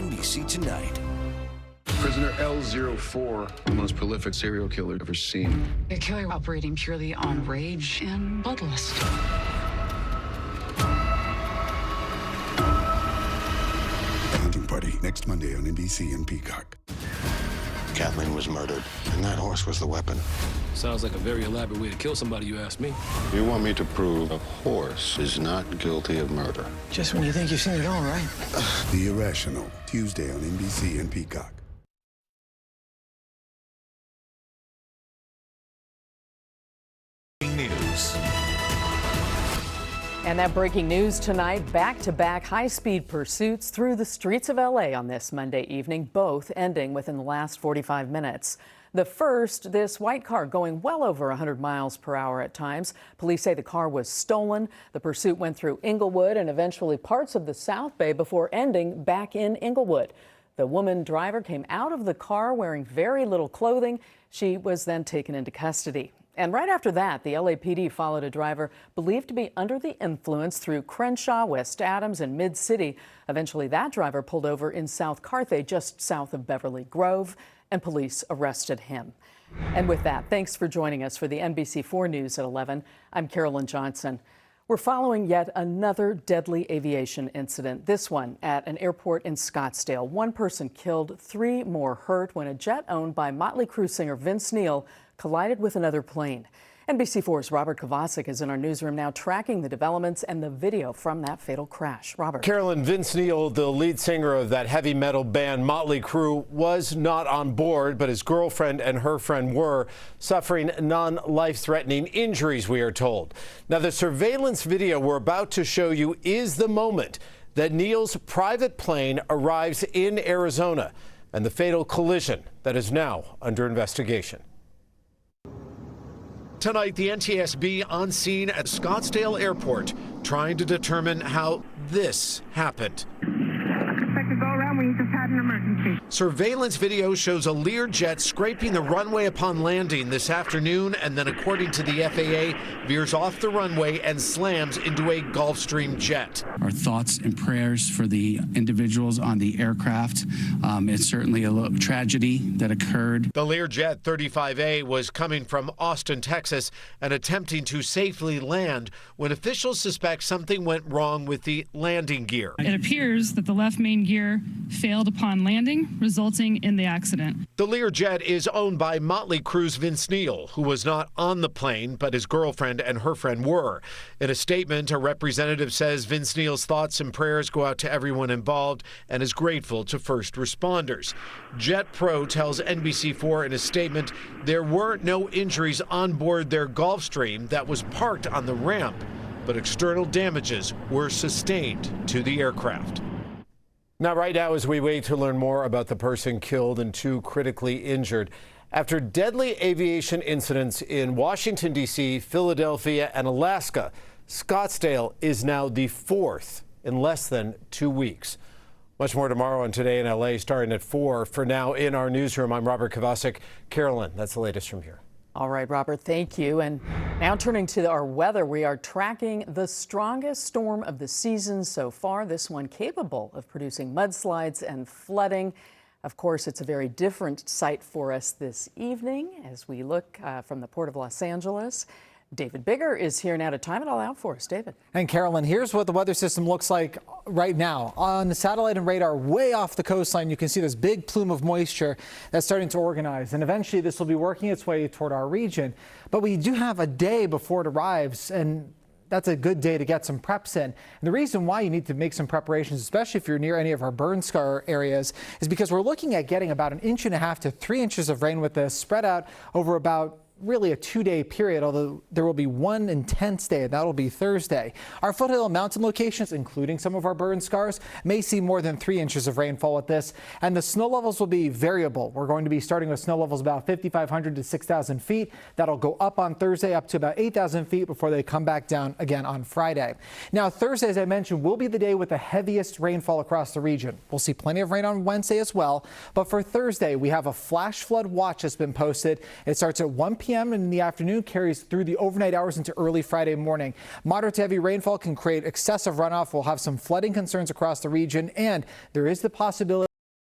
NBC Tonight. Prisoner L04, the most prolific serial killer ever seen. A killer operating purely on rage and bloodlust. The Hunting Party, next Monday on NBC and Peacock. Kathleen was murdered, and that horse was the weapon. Sounds like a very elaborate way to kill somebody, you ask me. You want me to prove a horse is not guilty of murder? Just when you think you've seen it all, right? The Irrational, Tuesday on NBC and Peacock. News. And that breaking news tonight, back-to-back high-speed pursuits through the streets of L.A. on this Monday evening, both ending within the last 45 minutes. The first, this white car going well over 100 miles per hour at times. Police say the car was stolen. The pursuit went through Inglewood and eventually parts of the South Bay before ending back in Inglewood. The woman driver came out of the car wearing very little clothing. She was then taken into custody. And right after that, the LAPD followed a driver believed to be under the influence through Crenshaw, West Adams, and Mid-City. Eventually, that driver pulled over in South Carthage, just south of Beverly Grove, and police arrested him. And with that, thanks for joining us for the NBC4 News at 11. I'm Carolyn Johnson. We're following yet another deadly aviation incident, this one at an airport in Scottsdale. One person killed, 3 more hurt when a jet owned by Motley Crue singer Vince Neil collided with another plane. NBC4's Robert Kovacic is in our newsroom now tracking the developments and the video from that fatal crash. Robert. Carolyn, Vince Neil, the lead singer of that heavy metal band Motley Crue, was not on board, but his girlfriend and her friend were, suffering non-life-threatening injuries, we are told. Now, the surveillance video we're about to show you is the moment that Neil's private plane arrives in Arizona and the fatal collision that is now under investigation. Tonight, the NTSB on scene at Scottsdale Airport, trying to determine how this happened. We just had an emergency. Surveillance video shows a Learjet scraping the runway upon landing this afternoon, and then, according to the FAA, veers off the runway and slams into a Gulfstream jet. Our thoughts and prayers for the individuals on the aircraft. It's certainly a tragedy that occurred. The Learjet 35A was coming from Austin, Texas, and attempting to safely land when officials suspect something went wrong with the landing gear. It appears that the left main gear failed upon landing, resulting in the accident. The Learjet is owned by Motley Crue's Vince Neil, who was not on the plane, but his girlfriend and her friend were. In a statement, a representative says Vince Neil's thoughts and prayers go out to everyone involved and is grateful to first responders. JetPro tells NBC4 in a statement there were no injuries on board their Gulfstream that was parked on the ramp, but external damages were sustained to the aircraft. Now, right now, as we wait to learn more about the person killed and 2 critically injured, after deadly aviation incidents in Washington, D.C., Philadelphia, and Alaska, Scottsdale is now the 4th in less than 2 weeks. Much more tomorrow on Today in L.A., starting at 4. For now, in our newsroom, I'm Robert Kovacic. Carolyn, that's the latest from here. All right, Robert, thank you. And now turning to our weather, we are tracking the strongest storm of the season so far, this one capable of producing mudslides and flooding. Of course, it's a very different sight for us this evening as we look from the Port of Los Angeles. David Bigger is here now to time it all out for us. David. And Carolyn, here's what the weather system looks like right now. On the satellite and radar way off the coastline, you can see this big plume of moisture that's starting to organize. And eventually this will be working its way toward our region. But we do have a day before it arrives, and that's a good day to get some preps in. And the reason why you need to make some preparations, especially if you're near any of our burn scar areas, is because we're looking at getting about 1.5 inches to 3 inches of rain with this spread out over about really a 2-day period, although there will be one intense day, and that'll be Thursday. Our foothill mountain locations, including some of our burn scars, may see more than 3 inches of rainfall with this, and the snow levels will be variable. We're going to be starting with snow levels about 5,500 to 6,000 feet. That'll go up on Thursday up to about 8,000 feet before they come back down again on Friday. Now, Thursday, as I mentioned, will be the day with the heaviest rainfall across the region. We'll see plenty of rain on Wednesday as well, but for Thursday, we have a flash flood watch that's been posted. It starts at 1 p.m. and in the afternoon carries through the overnight hours into early Friday morning. Moderate to heavy rainfall can create excessive runoff. We'll have some flooding concerns across the region, and there is the possibility